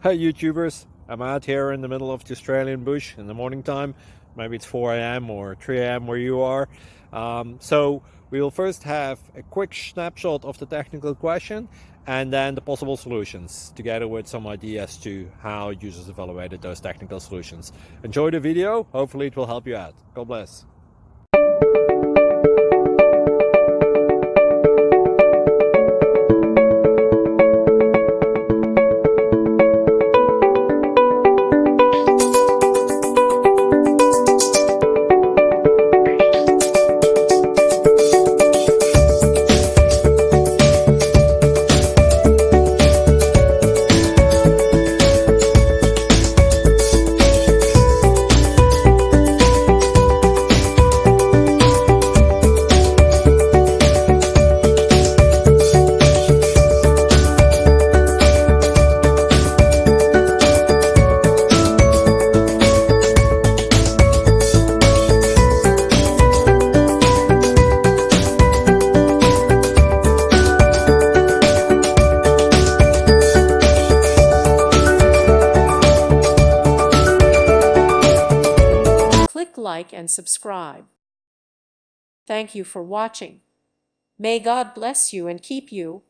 Hey YouTubers, I'm out here in the middle of the Australian bush in the morning time. Maybe it's 4 a.m. or 3 a.m. where you are. So we'll first have a quick snapshot of the technical question and then the possible solutions, together with some ideas to how users evaluated those technical solutions. Enjoy the video, hopefully it will help you out. God bless. Click like and subscribe. Thank you for watching. May God bless you and keep you.